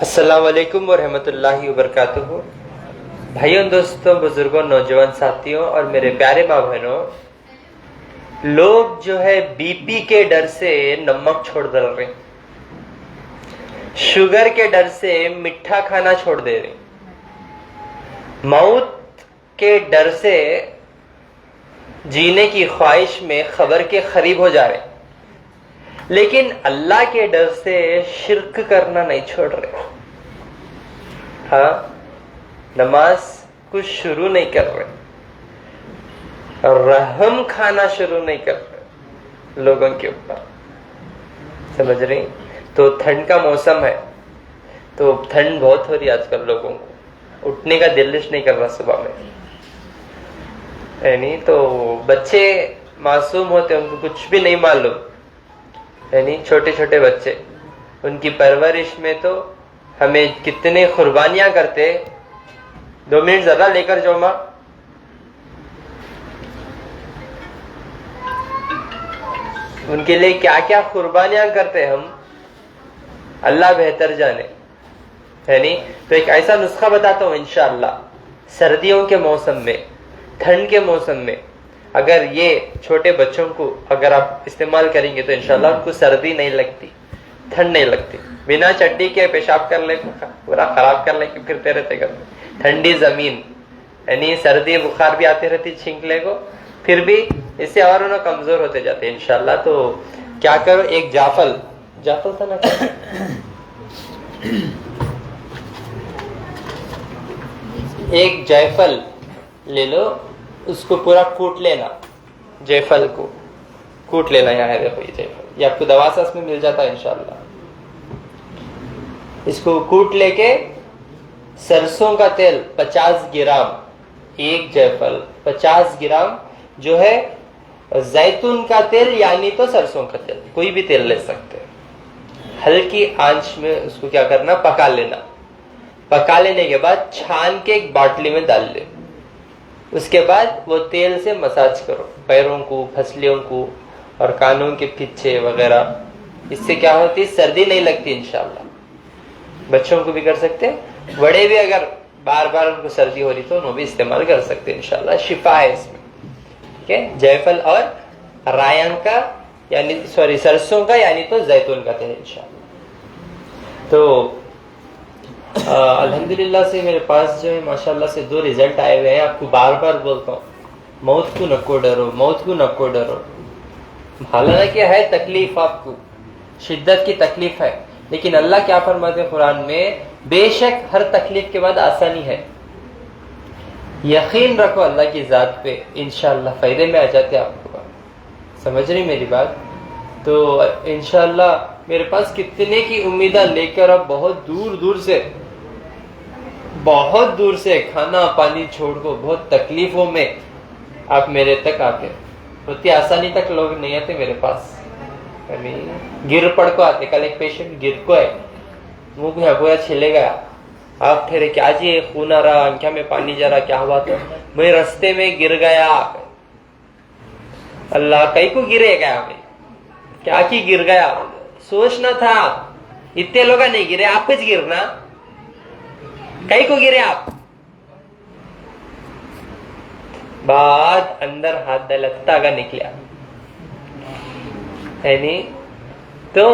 السلام علیکم ورحمۃ اللہ وبرکاتہ. بھائیوں، دوستوں، بزرگوں، نوجوان ساتھیوں اور میرے پیارے ماں بہنوں، لوگ جو ہے بی پی کے ڈر سے نمک چھوڑ ڈال رہے ہیں، شوگر کے ڈر سے میٹھا کھانا چھوڑ دے رہے ہیں، موت کے ڈر سے جینے کی خواہش میں خبر کے قریب ہو جا رہے ہیں، لیکن اللہ کے ڈر سے شرک کرنا نہیں چھوڑ رہے. ہاں، نماز کو شروع نہیں کر رہے، رحم کھانا شروع نہیں کر رہے لوگوں کے اوپر. سمجھ رہی؟ تو ٹھنڈ کا موسم ہے، تو ٹھنڈ بہت ہو رہی ہے آج کل، لوگوں کو اٹھنے کا دلش نہیں کر رہا صبح میں. یعنی تو بچے معصوم ہوتے، ان کو کچھ بھی نہیں معلوم. یعنی چھوٹے چھوٹے بچے، ان کی پرورش میں تو ہمیں کتنے قربانیاں کرتے. 2 منٹ ذرا لے کر جو ماں. ان کے لیے کیا کیا قربانیاں کرتے ہم، اللہ بہتر جانے. یعنی تو ایک ایسا نسخہ بتاتا ہوں انشاءاللہ. سردیوں کے موسم میں، ٹھنڈ کے موسم میں اگر یہ چھوٹے بچوں کو اگر آپ استعمال کریں گے تو انشاءاللہ ان کو سردی نہیں لگتی، ٹھنڈ نہیں لگتی. بنا چٹی کے پیشاب کر لے، پورا خراب کر لے کے پھرتے رہتے گھر میں. ٹھنڈی زمین، یعنی سردی بخار بھی آتی رہتی چھینک لے کو، پھر بھی اس سے اور انہوں کمزور ہوتے جاتے انشاءاللہ. تو کیا کرو، ایک جعفل تھا نا، ایک جیفل لے لو، اس کو پورا کوٹ لینا. جیفل کو کوٹ لینا. یہاں دیکھو یہ جیفل، یہ آپ کو دوا ساس میں مل جاتا ہے انشاءاللہ. اس کو کوٹ لے کے سرسوں کا تیل 50 گرام، ایک جیفل 50 گرام جو ہے زیتون کا تیل، یعنی تو سرسوں کا تیل، کوئی بھی تیل لے سکتے. ہلکی آنچ میں اس کو کیا کرنا، پکا لینا. پکا لینے کے بعد چھان کے ایک باٹلی میں ڈال لے. اس کے بعد وہ تیل سے مساج کرو پیروں کو، پھسلیوں کو اور کانوں کے پیچھے وغیرہ. اس سے کیا ہوتی، سردی نہیں لگتی انشاءاللہ. بچوں کو بھی کر سکتے، بڑے بھی اگر بار بار ان کو سردی ہو رہی تو وہ بھی استعمال کر سکتے انشاءاللہ. شفا ہے اس میں. ٹھیک ہے، جیفل اور رایان کا یعنی سرسوں کا یعنی تو زیتون کا تیل انشاءاللہ. تو الحمدللہ سے میرے پاس جو ہے ماشاءاللہ سے 2 رزلٹ آئے ہوئے ہیں. آپ کو بار بار بولتا ہوں، موت کو نکو ڈرو، موت کو نکو ڈرو. حالانکہ ہے تکلیف، آپ کو شدت کی تکلیف ہے، لیکن اللہ کیا فرماتے ہیں قرآن میں، بے شک ہر تکلیف کے بعد آسانی ہے. یقین رکھو اللہ کی ذات پہ، انشاءاللہ فائدے میں آ جاتے آپ کو. سمجھ رہی میری بات؟ تو انشاءاللہ میرے پاس کتنے کی امیدیں لے کر اب بہت دور سے کھانا پانی چھوڑ کو بہت تکلیفوں میں آپ میرے تک آتے. اتنی آسانی تک لوگ نہیں آتے میرے پاس. گر پڑ کو آتے. کل ایک پیشنٹ گر کو ہے، منہ میں گویا چھلے گیا. آپ ٹھہرے، کیا جی خون آ رہا، آنکھوں میں پانی جا رہا، کیا ہوا؟ تو میں رستے میں گر گیا. اللہ کئی کو گرے گیا، میں کیا کی گر گیا، سوچنا تھا. اتنے لوگ نہیں گرے، آپ کچھ گرنا، کئی کو گرے آپ. بعد اندر ہاتھ ڈالتا کا نکلا. یعنی تو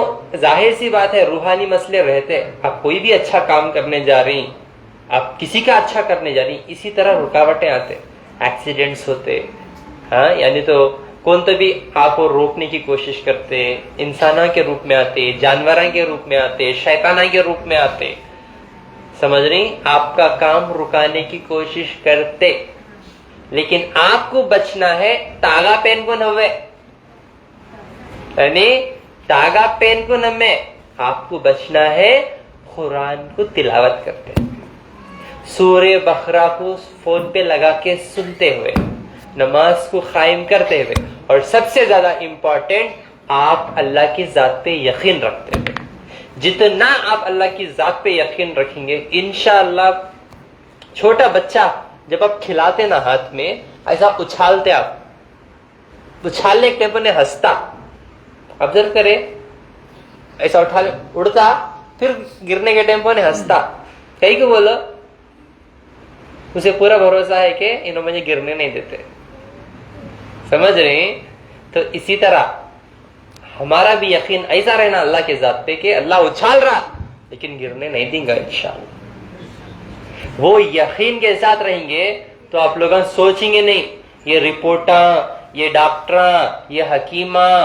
ظاہر سی بات ہے، روحانی مسئلے رہتے. آپ کوئی بھی اچھا کام کرنے جا رہی، آپ کسی کا اچھا کرنے جا رہی، اسی طرح رکاوٹیں آتے، ایکسیڈنٹس ہوتے. ہاں، یعنی تو کون تو بھی آپ کو روکنے کی کوشش کرتے، انسانوں کے روپ میں آتے، جانوراں کے روپ میں آتے، شیطانوں کے روپ میں آتے. سمجھ رہی؟ آپ کا کام رکانے کی کوشش کرتے، لیکن آپ کو بچنا ہے تاغا پین کو نوے. یعنی تاغا پین کو نمے، آپ کو بچنا ہے قرآن کو تلاوت کرتے، سورہ بقرہ کو فون پہ لگا کے سنتے ہوئے، نماز کو قائم کرتے ہوئے، اور سب سے زیادہ امپورٹنٹ، آپ اللہ کی ذات پہ یقین رکھتے ہوئے. جتنا آپ اللہ کی ذات پہ یقین رکھیں گے انشاءاللہ. چھوٹا بچہ جب آپ کھلاتے نا ہاتھ میں، ایسا اچھالتے، آپ اچھالنے کے ٹائم پر ہنستا. آبزرو کرے، ایسا اٹھا لے، اڑتا پھر گرنے کے ٹائم نے ہنستا, کئی کو بولو, اسے پورا بھروسہ ہے کہ انہوں مجھے گرنے نہیں دیتے. سمجھ رہے ہیں؟ تو اسی طرح ہمارا بھی یقین ایسا رہنا اللہ کے ذات پہ کہ اللہ اچھال رہا لیکن گرنے نہیں دیں گا انشاءاللہ. وہ یقین کے ساتھ رہیں گے تو آپ لوگ سوچیں گے نہیں یہ رپورٹاں, یہ ڈاکٹراں, یہ حکیماں,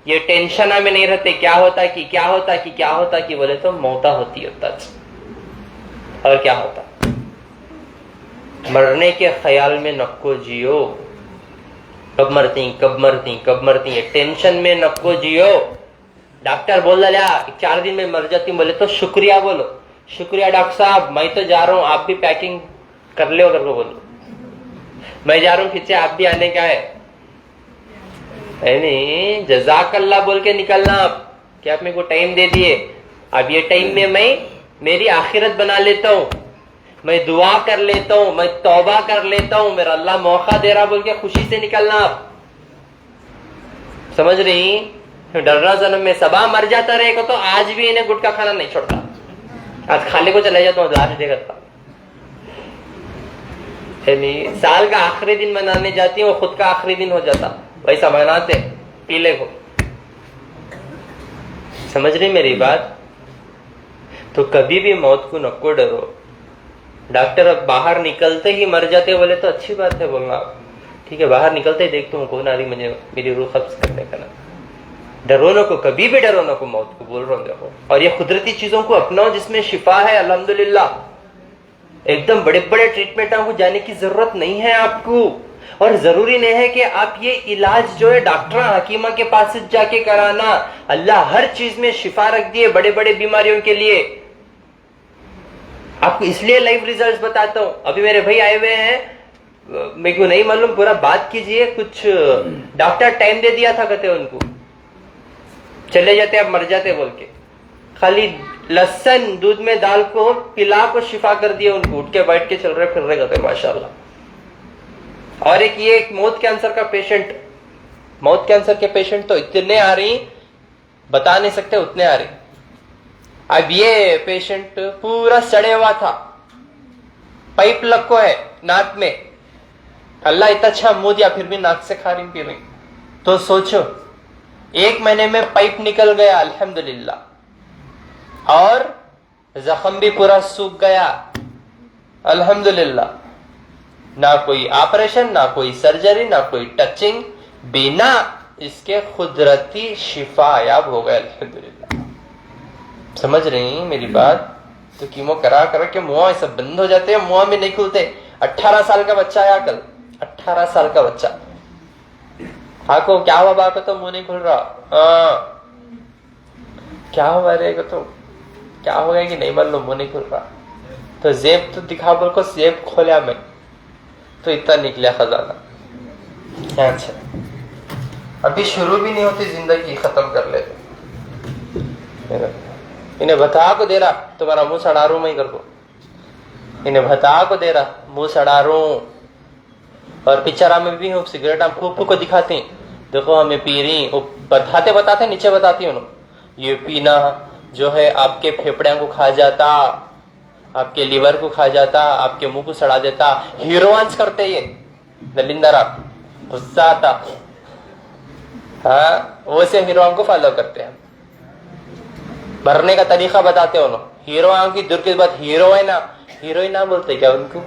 یہ ٹینشن میں نہیں رہتے کیا ہوتا کہ کیا ہوتا کہ کیا ہوتا کہ بولے تو موتا ہوتی ہوتا. اور کیا ہوتا؟ مرنے کے خیال میں نکو جیو, کب مرتی کب مرتی کب مرتی, یہ ٹینشن میں نکو جیو. ڈاکٹر بول لیا 4 دن میں مر جاتی ہوں, بولے تو شکریہ بولو, شکریہ ڈاکٹر صاحب میں تو جا رہا ہوں, آپ بھی پیکنگ کر لو اگر کو بولو میں جا رہا ہوں پیچھے آپ بھی آنے کا ہے. نہیں جزاک اللہ بول کے نکلنا آپ کہ آپ میرے کو ٹائم دے دیے, اب یہ ٹائم میں میں میری آخرت بنا لیتا ہوں, میں دعا کر لیتا ہوں, میں توبہ کر لیتا ہوں, میرا اللہ موقع دے رہا بول کے خوشی سے نکلنا آپ. سمجھ رہی؟ ڈرنا جنم میں سبا مر جاتا رہے گا تو آج بھی انہیں گٹکا کھانا نہیں چھوڑتا, آج کھانے کو چلے جاتا ہوں آج دے کرتا. سال کا آخری دن منانے جاتی ہوں, خود کا آخری دن ہو جاتا, ویسا مناتے پیلے کو. سمجھ رہی میری بات؟ تو کبھی بھی موت کو نکو ڈرو. ڈاکٹر اب باہر نکلتے ہی مر جاتے بولے تو اچھی بات ہے بولنا, ٹھیک ہے باہر نکلتے ہی دیکھتا ہوں کون آ رہی مجھے میری روح قبض کرنے کا. نا ڈرو نہ کو, کبھی بھی ڈرو نہ کو موت کو, بول رہا ہوں دیکھو. اور یہ قدرتی چیزوں کو اپناؤ جس میں شفا ہے الحمدللہ. ایک دم بڑے بڑے ٹریٹمنٹوں کو جانے کی ضرورت نہیں ہے آپ کو, اور ضروری نہیں ہے کہ آپ یہ علاج جو ہے ڈاکٹر حکیمہ کے پاس جا کے کرانا. اللہ ہر چیز میں شفا رکھ دیے بڑے بڑے بیماریوں کے لیے. آپ کو اس لیے لائیو ریزلٹس بتاتا ہوں. ابھی میرے بھائی آئے ہوئے ہیں, میرے کو نہیں معلوم, پورا بات کیجئے. کچھ ڈاکٹر ٹائم دے دیا تھا کہتے ان کو, چلے جاتے اب مر جاتے بول کے, خالی لہسن دودھ میں ڈال کو پلا کو شفا کر دیا ان کو, اٹھ کے بیٹھ کے چل رہے پھر رہے گا ماشاءاللہ. اور ایک موت کینسر کا پیشنٹ, موت کینسر کے پیشنٹ تو اتنے آ رہی بتا نہیں سکتے اتنے آ رہی. اب یہ پیشنٹ پورا سڑے ہوا تھا, پائپ لگ ہے ناک میں, اللہ اتنا اچھا منہ دیا پھر بھی ناک سے کھا رہی پی رہی. تو سوچو 1 مہینے میں پائپ نکل گیا الحمدللہ, اور زخم بھی پورا سوکھ گیا الحمدللہ. نہ کوئی آپریشن, نہ کوئی سرجری, نہ کوئی ٹچنگ, بنا اس کے قدرتی شفا یاب ہو گئے الحمدللہ. سمجھ رہی ہیں میری بات؟ تو کیمو کرا کر کے منہ ایسا بند ہو جاتے ہیں, منہ میں نہیں کھلتے. 18 سال کا بچہ آیا کل, 18 سال کا بچہ. آنکھوں کیا ہوا باپ تو منہ نہیں کھل رہا, کیا ہوا رہے گا تو کیا ہو گیا کہ نہیں معلوم, منہ نہیں کھل رہا. تو زیب تو دکھا بول کو زیب کھولیا میں تو اتنا نکلیا خزانہ. اچھا ابھی شروع بھی نہیں ہوتی زندگی, ختم کر لیتے. انہیں بتا کو دے رہا تمہارا منہ سڑا رہوں میں کر دو, انہیں بتا کو دے رہا منہ سڑا رہوں. اور پچرا میں بھی ہوں سگریٹ ہم پھوپھو کو دکھاتے ہیں, دیکھو ہمیں پی رہی, وہ بتاتے نیچے بتاتی انہوں, یہ پینا جو ہے آپ کے پھیپڑیاں کو کھا جاتا, آپ کے لیور کو کھا جاتا, آپ کے منہ کو سڑا دیتا. ہیروانس کرتے یہ دلندر, آپ غصہ آتا, ہاں ویسے ہیروان کو فالو کرتے ہیں. مرنے کا طریقہ بتاتے انہوں, ہیروئن کی دور کے بعد ہیروئن نہ بولتے کیا ان کو,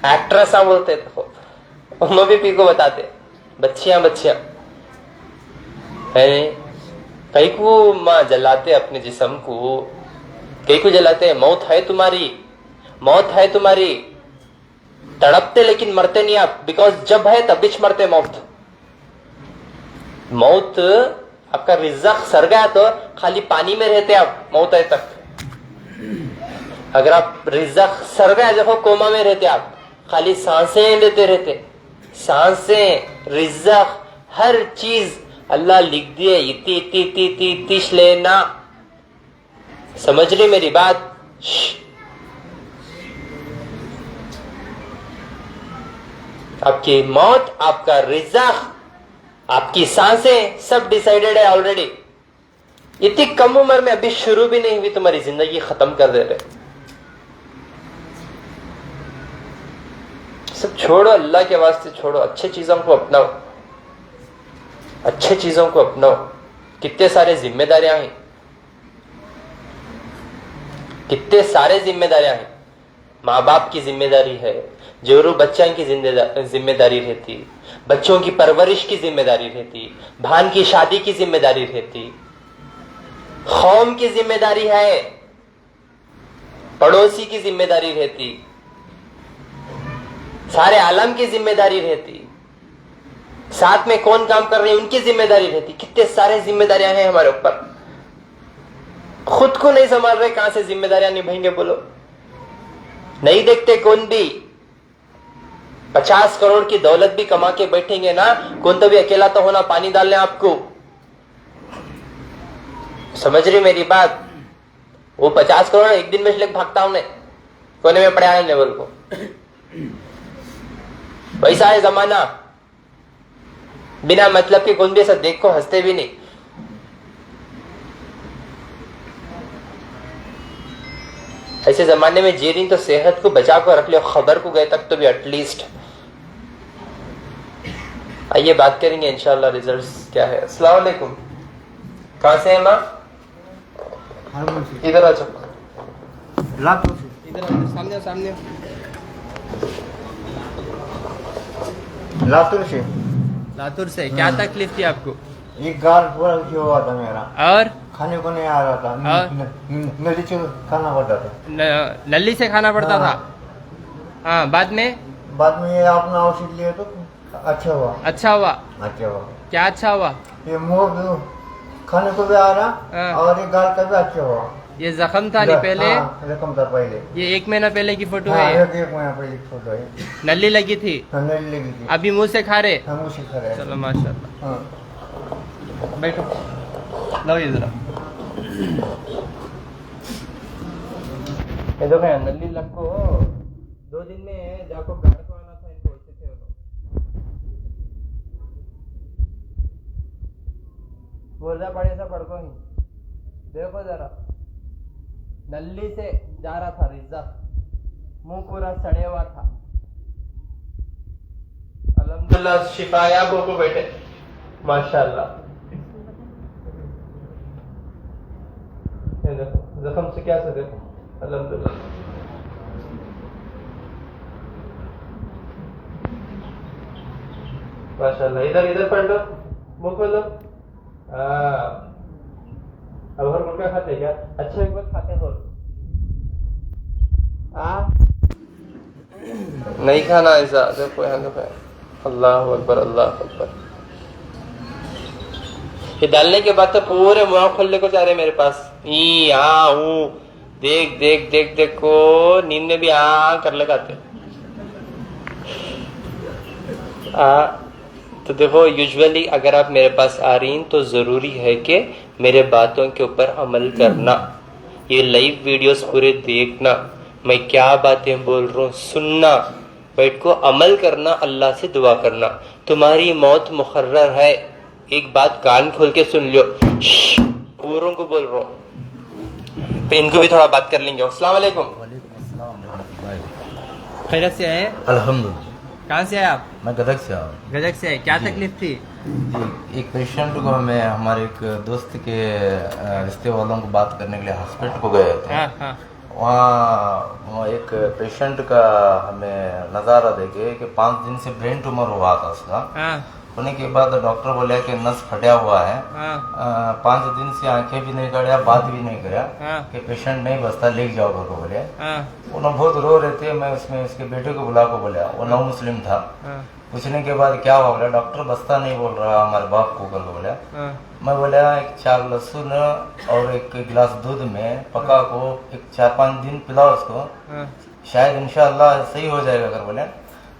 ایکٹریس نہ بولتے, تو انہوں بھی پی کو بتاتے بچیاں کئی کو ماں جلاتے اپنے جسم کو, کئی کو جلاتے. موت ہے تمہاری, موت ہے تمہاری, تڑپتے لیکن مرتے نہیں آپ, بیکاز جب ہے تب بچ مرتے. موت آپ کا رزق سر گیا تو خالی پانی میں رہتے آپ موت ہے تک. اگر آپ رزق سر گیا دیکھو کوما میں رہتے آپ, خالی سانسیں لیتے رہتے, سانسیں رزق ہر چیز اللہ لکھ دیے, اتیش لینا. سمجھ رہی میری بات؟ آپ کی موت, آپ کا رزق, آپ کی سانسیں سب ڈیسائیڈڈ ہے آلریڈی. اتنی کم عمر میں ابھی شروع بھی نہیں ہوئی تمہاری زندگی ختم کر دے رہے. سب چھوڑو, اللہ کے واسطے چھوڑو, اچھے چیزوں کو اپناؤ, اچھے چیزوں کو اپناؤ. کتنے سارے ذمہ داریاں ہیں, کتنے سارے ذمہ داریاں ہیں. ماں باپ کی ذمہ داری ہے, جورو بچوں کی ذمہ داری رہتی, بچوں کی پرورش کی ذمہ داری رہتی, بہن کی شادی کی ذمہ داری رہتی, قوم کی ذمہ داری ہے, پڑوسی کی ذمہ داری رہتی, سارے عالم کی ذمہ داری رہتی, ساتھ میں کون کام کر رہے ہیں ان کی ذمہ داری رہتی. کتنے سارے ذمہ داریاں ہیں ہمارے اوپر, خود کو نہیں سنبھال رہے, کہاں سے ذمہ داریاں نبھائیں گے بولو. نہیں دیکھتے کون بھی, 50 کروڑ کی دولت بھی کما کے بیٹھیں گے نا, کون تو بھی اکیلا تو ہونا, پانی ڈالنے آپ کو. سمجھ رہی میری بات؟ وہ 50 کروڑ ایک دن میں لے کے بھاگتا ہوں, کونے میں پڑے آنے لیول کو. ویسا ہے زمانہ, بنا مطلب کے کون بھی ایسا دیکھو ہنستے بھی نہیں. ایسے زمانے میں جی رہی تو صحت کو بچا کر رکھ لو, خبر کو گئے تک تو بھی ایٹ لیسٹ. آئیے بات کریں گے انشاءاللہ ریزلٹس کیا ہے. السلام علیکم, کہاں سے ہیں ماں؟ ادھر آ جاؤ, ادھر سامنے سامنے. لاتور سے کیا تکلیف تھی آپ کو؟ ایک گال پورا ہوا تھا میرا, اور کھانے کو نہیں آ رہا تھا, نلی سے کھانا پڑتا تھا. نلی سے کھانا پڑتا تھا. ہاں, بعد میں یہ اپنا اوشد لیے تو اچھا ہوا. اچھا ہوا. اچھا ہوا, کیا اچھا ہوا؟ یہ منہ کھانے کو بھی آ رہا, اور یہ گال کا بھی اچھا ہوا. یہ زخم تھا نہیں پہلے؟ زخم تھا پہلے. یہ 1 مہینہ پہلے کی فوٹو ہے. 1 مہینہ پہلے کی فوٹو ہے. نلی لگی تھی, نلی لگی تھی. ابھی منہ سے کھا رہے؟ منہ سے کھا رہے. چلو ماشاء اللہ, بیٹھو, لو یہ ذرا. یہ دیکھو نلی لگ کو 2 دن میں جا کو گھر کو آنا تھا, ان کو ایسے تھے. بولنا پڑے سا پڑھ کو ہی دیکھو ذرا, نلی سے جا رہا تھا رزا, منہ پورا سڑے ہوا تھا. الحمدللہ شفا یاب ہو کو بیٹھے ماشاءاللہ. زخم سے کیا سے دیکھو, الحمدللہ. ماشاءاللہ. ادھر پڑھ لو, منہ کھولو. اب ہر مرغا کھاتے کیا؟ اچھا ایک بات کھاتے ہو نہیں کھانا ایسا. دیکھو یہاں دیکھو, اللہ اکبر اللہ اکبر. یہ ڈالنے کے بعد تو پورے منہ کھولنے کو چاہ رہے میرے پاس. دیکھ دیکھ دیکھ دیکھ کو نیند میں بھی کر لگاتے. تو دیکھو یوزولی اگر آپ میرے پاس آ رہی ہیں تو ضروری ہے کہ میرے باتوں کے اوپر عمل کرنا. یہ لائیو ویڈیوز پورے دیکھنا, میں کیا باتیں بول رہا ہوں سننا, بیٹھ کو عمل کرنا, اللہ سے دعا کرنا. تمہاری موت مقرر ہے, ایک بات کان کھول کے سن لو, پوروں کو بول رہا ہوں. پھر ان کو بھی تھوڑا بات کر لیں گے. السلام علیکم. خیریت سے آئے؟ الحمدللہ. کہاں سے آئے آپ؟ میں گدگ سے آؤں. گدگ سے. کیا تکلیف تھی؟ ایک پیشنٹ کو میں ہمارے ایک دوست کے رشتے والوں کو بات کرنے کے لیے ہاسپٹل کو گئے تھے. وہاں ایک پیشنٹ کا ہمیں نظارہ دیکھے کہ 5 دن سے برین ٹیومر ہوا تھا اس کا. ہونے کے بعد ڈاکٹر بولے کہ نس پھٹیا ہوا ہے, 5 دن سے آنکھیں بھی نہیں کھڑیا, بات بھی نہیں کرا کہ پیشنٹ نہیں بستا, لے جاؤ گھر کو بولے. انہوں بہت رو رہے تھے. میں اس کے بیٹے کو بلا کو بولا, وہ نو مسلم تھا. پوچھنے کے بعد کیا ہوا, بولا ڈاکٹر بستا نہیں بول رہا ہمارے باپ کو. کر بولا میں بولا 4 لہسن اور 1 گلاس دودھ میں پکا کو 4-5 دن پلاؤ اس کو, شاید انشاءاللہ صحیح ہو جائے گا. کر بولے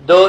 2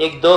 1-2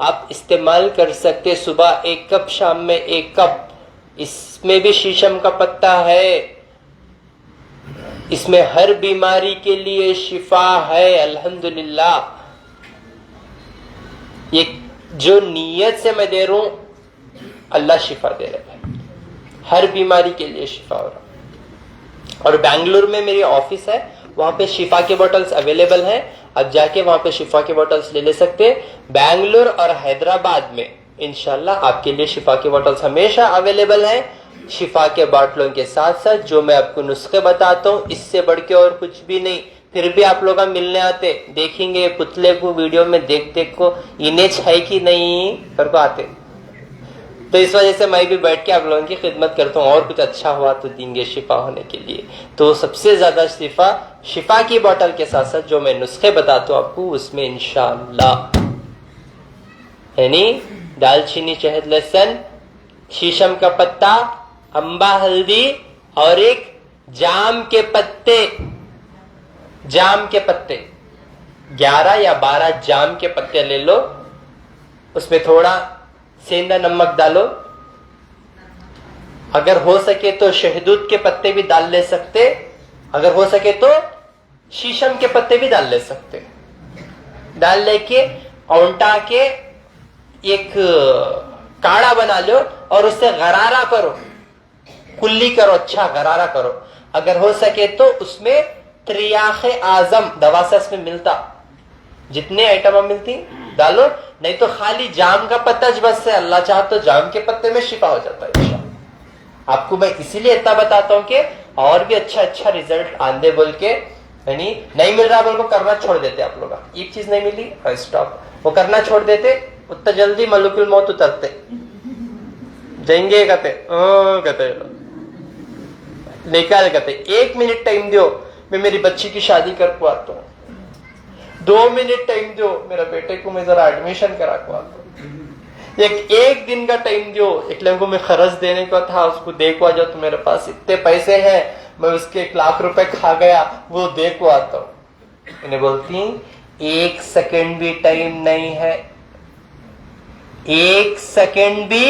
آپ استعمال کر سکتے, صبح 1 کپ, شام میں 1 کپ. اس میں بھی شیشم کا پتا ہے, اس میں ہر بیماری کے لیے شفا ہے الحمدللہ. یہ جو نیت سے میں دے رہا ہوں, اللہ شفا دے رہا ہے, ہر بیماری کے لیے شفا ہو رہا. اور بنگلور میں میری آفس ہے, وہاں پہ شفا کے بوٹلز اویلیبل ہیں, اب جا کے وہاں پہ شفا کے بوٹلز لے سکتے. بنگلور اور حیدرآباد میں انشاءاللہ آپ کے لیے شفا کے بوٹلز ہمیشہ اویلیبل ہیں. شفا کے باٹلوں کے ساتھ ساتھ جو میں آپ کو نسخے بتاتا ہوں, اس سے بڑھ کے اور کچھ بھی نہیں. پھر بھی آپ لوگ ملنے آتے, دیکھیں گے پتلے کو ویڈیو میں دیکھ کو انیج ہے کہ نہیں کر کو آتے. تو اس وجہ سے میں بھی بیٹھ کے آپ لوگوں کی خدمت کرتا ہوں, اور کچھ اچھا ہوا تو دیں گے شفا ہونے کے لیے. تو سب سے زیادہ شفا کی بوٹل کے ساتھ ساتھ جو میں نسخے بتاتا ہوں آپ کو, اس میں انشاءاللہ یعنی دال چینی, شہد, لہسن, شیشم کا پتا, امبا ہلدی اور ایک جام کے پتے. جام کے پتے 11 یا 12 جام کے پتے لے لو, اس میں تھوڑا سیندا نمک ڈالو. اگر ہو سکے تو شہدود کے پتے بھی ڈال لے سکتے, اگر ہو سکے تو شیشم کے پتے بھی ڈال لے سکتے. ڈال لے کے اونٹا کے ایک کاڑھا بنا لو اور اس سے غرارہ کرو, کلی کرو, اچھا غرارہ کرو. اگر ہو سکے تو اس میں تریاخ اعظم دوا سے اس میں ملتا, جتنے آئٹم ملتی ڈالو, نہیں تو خالی جام کا پتا بس سے, اللہ چاہے تو جام کے پتے میں شفا ہو جاتا ہے انشاءاللہ. آپ کو میں اسی لیے اتنا بتاتا ہوں کہ اور بھی اچھا رزلٹ آندے بول کے, یعنی نہیں مل رہا بول کو کرنا چھوڑ دیتے آپ لوگ. ایک چیز نہیں ملی اسٹاپ, وہ کرنا چھوڑ دیتے, اتنا جلدی ملک الموت اترتے جائیں گے. کہتے نکال کہتے 1 منٹ ٹائم دیو, میں میری بچی کی شادی کر کو آتا ہوں. 2 منٹ ٹائم دیو, میرا بیٹے کو میں ذرا ایڈمیشن کرا کو آتا ہوں. ایک دن کا ٹائم دیو, ایک لوگوں میں خرچ دینے کا تھا, اس کو دیکھو آ جاؤ تو میرے پاس اتنے پیسے ہیں, میں اس کے 1 لاکھ روپے کھا گیا, وہ دیکھو آتا ہوں. انہیں بولتی 1 سیکنڈ بھی ٹائم نہیں ہے, 1 سیکنڈ بھی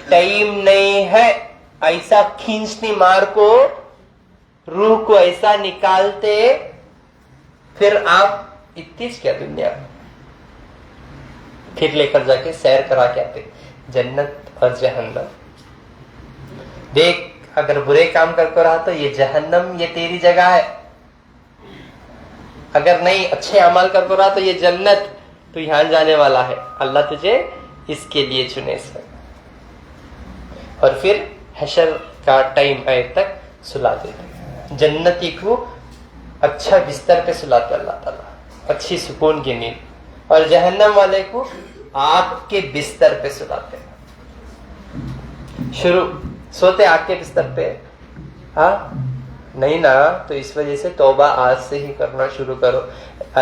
ٹائم نہیں ہے. ایسا کھینچتی مار کو, روح کو ایسا نکالتے, پھر آپ اتنی کیا دنیا پھر لے کر جا کے سیر کرا کے آتے جنت اور جہنم. دیکھ اگر برے کام کر کے رہا تو یہ جہنم یہ تیری جگہ ہے, اگر نہیں اچھے عمل کر کے رہا تو یہ جنت, تو یہاں جانے والا ہے. اللہ تجھے اس کے لیے چنے سے. اور پھر حشر کا ٹائم آئے تک سلا دیتے جنتی کو, اچھا بستر پہ سلاتے اللہ تعالیٰ, اچھی سکون کی نیند. اور جہنم والے کو آگ کے بستر پہ سلاتے, شروع سوتے آگ کے بستر پہ, ہاں نہیں نا, تو اس وجہ سے توبہ آج سے ہی کرنا شروع کرو.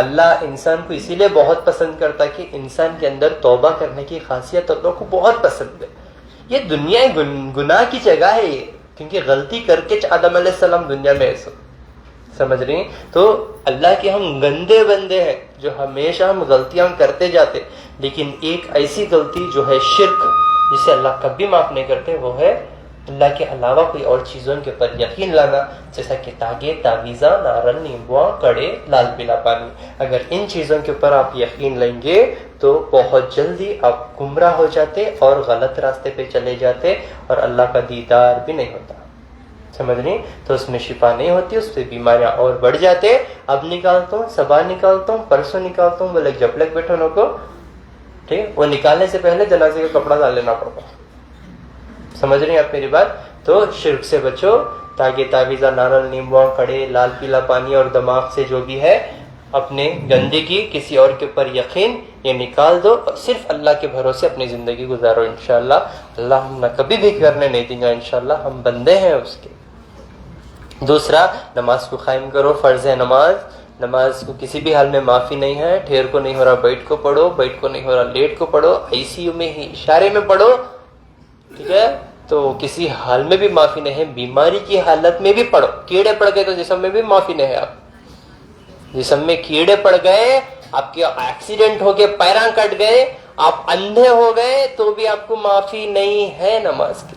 اللہ انسان کو اسی لیے بہت پسند کرتا کہ انسان کے اندر توبہ کرنے کی خاصیت اللہ کو بہت پسند ہے. یہ دنیا گناہ کی جگہ ہے یہ, کیونکہ غلطی کر کے آدم علیہ السلام دنیا میں ایسا, سمجھ رہی ہیں. تو اللہ کے ہم گندے بندے ہیں جو ہمیشہ ہم غلطیاں کرتے جاتے, لیکن ایک ایسی غلطی جو ہے شرک, جسے اللہ کبھی معاف نہیں کرتے, وہ ہے اللہ کے علاوہ کوئی اور چیزوں کے اوپر یقین لانا, جیسا کہ تاگے, تعویذاں, نارن, نیمبواں, کڑے, لال پیلا پانی. اگر ان چیزوں کے اوپر آپ یقین لیں گے تو بہت جلدی آپ گمراہ ہو جاتے اور غلط راستے پہ چلے جاتے, اور اللہ کا دیدار بھی نہیں ہوتا, سمجھ نہیں. تو اس میں شفا نہیں ہوتی, اس پہ بیماریاں اور بڑھ جاتے. اب نکالتا ہوں, صبح نکالتا ہوں, پرسوں نکالتا ہوں, بولے جب لگ بیٹھو کو, ٹھیک, وہ نکالنے سے پہلے جنازے کا کپڑا ڈال لینا پڑتا. سمجھ رہی ہیں آپ میری بات. تو شرک سے بچو, تاکہ تعویذہ, نارل, نیمبواں, کڑے, لال پیلا پانی اور دماغ سے جو بھی ہے اپنے گندگی, کسی اور کے اوپر یقین, یہ نکال دو, اور صرف اللہ کے بھروسے اپنی زندگی گزارو. انشاءاللہ اللہ ہم نہ کبھی بھی کرنے نہیں دیں گا, انشاءاللہ ہم بندے ہیں اس کے. دوسرا, نماز کو قائم کرو, فرض ہے نماز. نماز کو کسی بھی حال میں معافی نہیں ہے. ٹھہر کو نہیں ہو رہا بیٹھ کو پڑھو, بیٹھ کو نہیں ہو رہا لیٹ کو پڑھو, ICU میں ہی اشارے میں پڑھو, ٹھیک ہے. تو کسی حال میں بھی معافی نہیں ہے. بیماری کی حالت میں بھی پڑھو. کیڑے پڑ گئے تو جسم میں بھی معافی نہیں ہے. آپ جسم میں کیڑے پڑ گئے, آپ کے ایکسیڈنٹ ہو کے پیراں کٹ گئے, آپ اندھے ہو گئے تو بھی آپ کو معافی نہیں ہے نماز کی.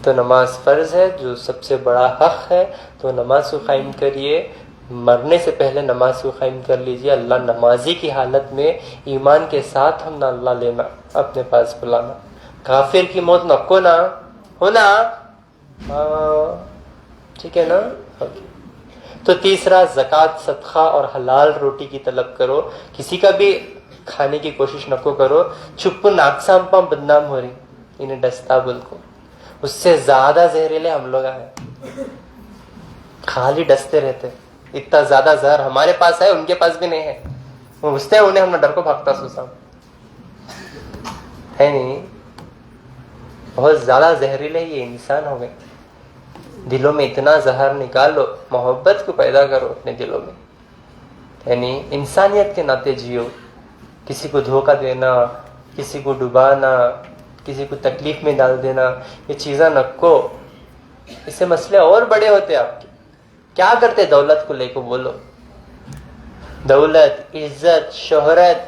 تو نماز فرض ہے جو سب سے بڑا حق ہے, تو نماز کو قائم کریے. مرنے سے پہلے نماز کو قائم کر لیجئے. اللہ نمازی کی حالت میں ایمان کے ساتھ ہم نہ اللہ لینا, اپنے پاس بلانا. کافر کی موت نکو نا ہونا, ٹھیک ہے نا. تو تیسرا, زکوٰۃ, صدقہ اور حلال روٹی کی طلب کرو. کسی کا بھی کھانے کی کوشش نکو کرو. چپ ناکسام پا بدنام ہو رہی انہیں ڈستا بول کو, اس سے زیادہ زہریلے ہم لوگ ہیں, خالی ڈستے رہتے. اتنا زیادہ زہر ہمارے پاس ہے, ان کے پاس بھی نہیں ہے. وہ پوچھتے ہیں انہیں, ہم نہ ڈر کو بھاگتا سوسا ہے نہیں. بہت زیادہ زہریلے یہ انسان ہو گئے. دلوں میں اتنا زہر نکالو, محبت کو پیدا کرو اپنے دلوں میں, یعنی انسانیت کے ناطے جیو. کسی کو دھوکہ دینا, کسی کو ڈبانا, کسی کو تکلیف میں ڈال دینا, یہ چیزیں نکو. اس سے مسئلے اور بڑے ہوتے آپ کے. کیا کرتے دولت کو لے کو بولو. دولت, عزت, شہرت,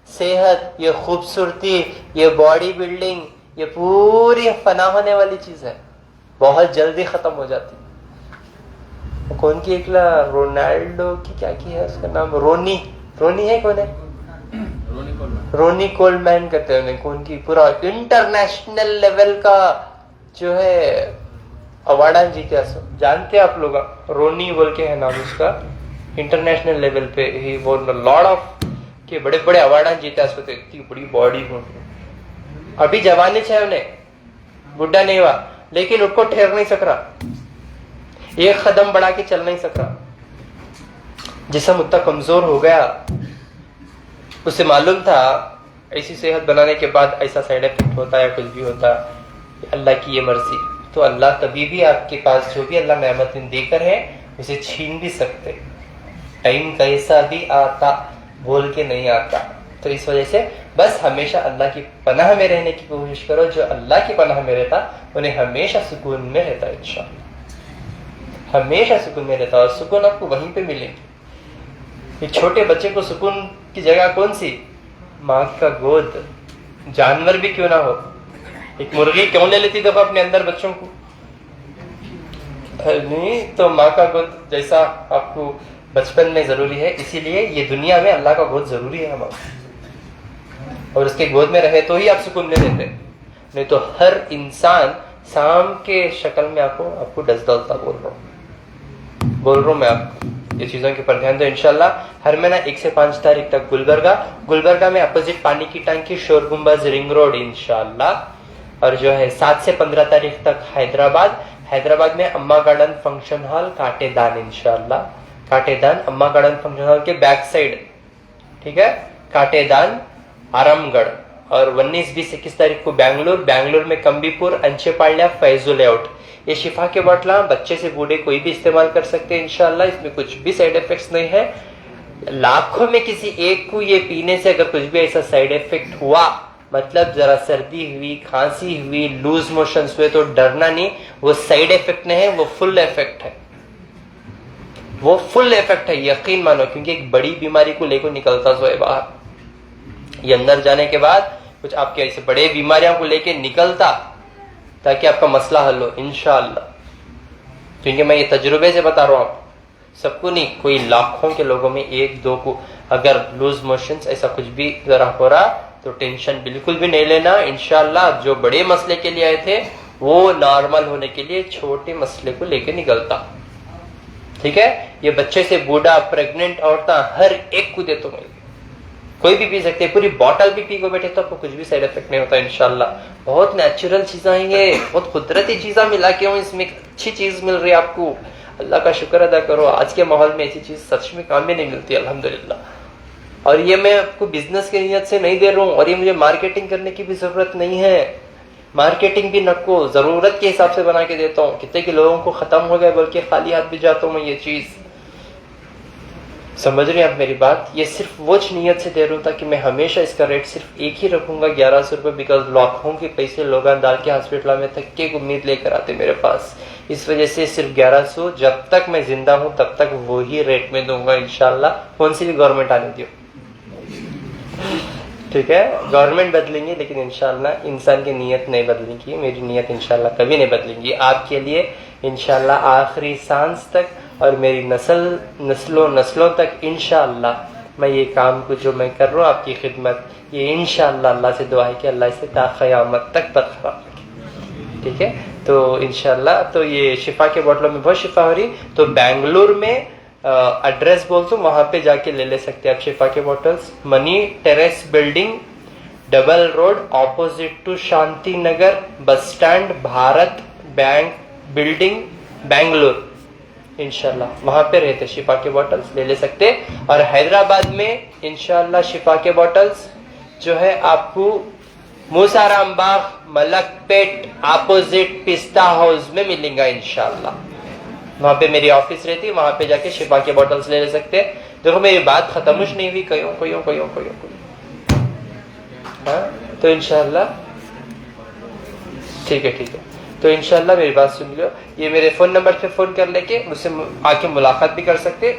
صحت, یہ خوبصورتی, یہ باڈی بلڈنگ, یہ پوری فنا ہونے والی چیز ہے, بہت جلدی ختم ہو جاتی. کون کی ایک رونالڈو کی کیا کی ہے اس کا نام, رونی ہے, کون ہے, رونی کولمین کہتے ہیں انہیں. کون کی پورا انٹرنیشنل لیول کا جو ہے اوارڈ جیتے. جانتے ہیں آپ لوگ, رونی بول کے ہے نام اس کا. انٹرنیشنل لیول پہ ہی وہ لاٹ آف کے بڑے بڑے اوارڈ جیتے. اتنی بڑی باڈی ہو, ابھی جوانی ہے انہیں, بڈھا نہیں ہوا, لیکن ان کو ٹھہر نہیں سک رہا, ایک قدم بڑھا کے چل نہیں سک رہا. جسم اتنا کمزور ہو گیا. اسے معلوم تھا ایسی صحت بنانے کے بعد ایسا سائیڈ افیکٹ ہوتا ہے, کچھ بھی ہوتا ہے, اللہ کی یہ مرضی. تو اللہ کبھی بھی آپ کے پاس جو بھی اللہ نعمت دے کر ہے اسے چھین بھی سکتے. ٹائم کیسا بھی آتا بول کے نہیں آتا. تو اس وجہ سے بس ہمیشہ اللہ کی پناہ میں رہنے کی کوشش کرو. جو اللہ کی پناہ میں رہتا انہیں ہمیشہ سکون میں رہتا ہے, انشاءاللہ ہمیشہ سکون میں رہتا. اور سکون آپ کو وہیں پہ ملے گی. یہ چھوٹے بچے کو سکون کی جگہ کون سی, ماں کا گود. جانور بھی کیوں نہ ہو, ایک مرغی کیوں لے لیتی دفعہ اپنے اندر بچوں کو, نہیں تو ماں کا گود جیسا آپ کو بچپن میں ضروری ہے, اسی لیے یہ دنیا میں اللہ کا گود ضروری ہے ہمارا. اور اس کے گود میں رہے تو ہی آپ سکون میں رہتے, نہیں تو ہر انسان سام کے شکل میں آپ کو ڈس ڈالتا. بول رہا ہوں میں آپ کو, یہ چیزوں کے پر دھیان دو. انشاءاللہ ہر مہینہ 1 سے 5 تاریخ تک گلبرگہ میں اپوزٹ پانی کی ٹانکی, شور گنبز, رنگ روڈ انشاءاللہ. اور جو ہے 7 سے 15 تاریخ تک حیدرآباد میں اما گارڈن فنکشن ہال, کاٹے دان انشاءاللہ. کاٹے دان اما گارڈن فنکشن ہال کے بیک سائڈ, ٹھیک ہے, کاٹے دان, آرام گڑھ. اور 19, 20, 21 تاریخ کو بینگلور میں کمبی پور, انچے پاڑیا, فیضو لے آؤٹ. یہ شفا کے باٹلاں بچے سے بوڑھے کوئی بھی استعمال کر سکتے ہیں انشاءاللہ. اس میں کچھ بھی سائیڈ افیکٹس نہیں ہے. لاکھوں میں کسی ایک کو یہ پینے سے اگر کچھ بھی ایسا سائیڈ افیکٹ ہوا, مطلب ذرا سردی ہوئی, کھانسی ہوئی, لوز موشنز ہوئے, تو ڈرنا نہیں. وہ سائیڈ افیکٹ نہیں ہے, وہ فل افیکٹ ہے. وہ فل افیکٹ ہے, یقین مانو, کیونکہ ایک بڑی بیماری کو لے کو نکلتا سو ہے باہر. یہ اندر جانے کے بعد کچھ آپ کے ایسے بڑے بیماریاں کو لے کے نکلتا, تاکہ آپ کا مسئلہ حل ہو انشاءاللہ. کیونکہ میں یہ تجربے سے بتا رہا ہوں, سب کو نہیں, کوئی لاکھوں کے لوگوں میں 1-2 کو اگر لوز موشنز ایسا کچھ بھی ذرا ہو رہا تو ٹینشن بالکل بھی نہیں لینا. انشاءاللہ جو بڑے مسئلے کے لیے آئے تھے وہ نارمل ہونے کے لیے چھوٹے مسئلے کو لے کے نکلتا. ٹھیک ہے, یہ بچے سے بوڑھا, پریگننٹ عورتیں, ہر ایک کو دیتا ہوں. کوئی بھی پی سکتے, پوری بوٹل بھی پی کو بیٹھے تو آپ کو کچھ بھی سائیڈ افیکٹ نہیں ہوتا انشاءاللہ. بہت نیچرل چیزیں ہیں یہ, بہت قدرتی چیزیں ملا کے ہوں, اس میں اچھی چیز مل رہی ہے آپ کو. اللہ کا شکر ادا کرو. آج کے ماحول میں ایسی چیز سچ میں کام میں نہیں ملتی الحمدللہ. اور یہ میں آپ کو بزنس کی نیت سے نہیں دے رہا ہوں, اور یہ مجھے مارکیٹنگ کرنے کی بھی ضرورت نہیں ہے. مارکیٹنگ بھی نکو, ضرورت کے حساب سے بنا کے دیتا ہوں. کتنے کے لوگوں کو ختم ہو گئے بلکہ خالی ہاتھ بھی جاتا ہوں میں. یہ چیز سمجھ رہے ہیں آپ میری بات. یہ صرف وہ نیت سے دے رہا ہوں تاکہ میں ہمیشہ اس کا ریٹ صرف ایک ہی رکھوں گا, 1100 روپے, بیکاز لاکھوں کے پیسے لوگ ڈال کے ہاسپٹل میں تھکے کو امید لے کر آتے میرے پاس. اس وجہ سے صرف 1100 جب تک میں زندہ ہوں تب تک وہی ریٹ میں دوں گا انشاءاللہ. کون سی بھی گورنمنٹ آنے دیو, ٹھیک ہے, گورنمنٹ بدلیں گی لیکن انشاءاللہ انسان کی نیت نہیں بدلیں گی. میری نیت انشاءاللہ کبھی نہیں بدلیں گی. آپ کے لیے انشاءاللہ آخری سانس تک اور میری نسلوں تک انشاءاللہ میں یہ کام کو جو میں کر رہا ہوں آپ کی خدمت, یہ انشاءاللہ اللہ سے دعا ہے کہ اللہ اسے تا قیامت تک برقرار رکھے. ٹھیک ہے, تو انشاءاللہ تو یہ شفا کے بوٹلوں میں بہت شفا ہو رہی. تو بنگلور میں ایڈریس بولتا ہوں, وہاں پہ جا کے لے سکتے ہیں آپ شفا کے bottles. Mini terrace building, double road, opposite to Shanti Nagar bus stand, Bharat bank building, Bangalore. انشاءاللہ وہاں پہ رہتے شفا کے بوٹلس لے سکتے. اور حیدرآباد میں انشاءاللہ شفا کے بوٹلس جو ہے آپ کو موسارام باغ, ملک پیٹ, اپوزٹ پستہ ہاؤس میں ملیں گا انشاءاللہ. وہاں پہ میری آفس رہتی ہے, وہاں پہ جا کے شفا کے بوٹلس لے سکتے. دیکھو میری بات ختم نہیں ہوئی, کوئی ہاں, تو انشاءاللہ ٹھیک ہے. تو انشاءاللہ میری بات سن لو, یہ میرے فون نمبر پہ فون کر لے کے مجھ سے آ کے ملاقات بھی کر سکتے.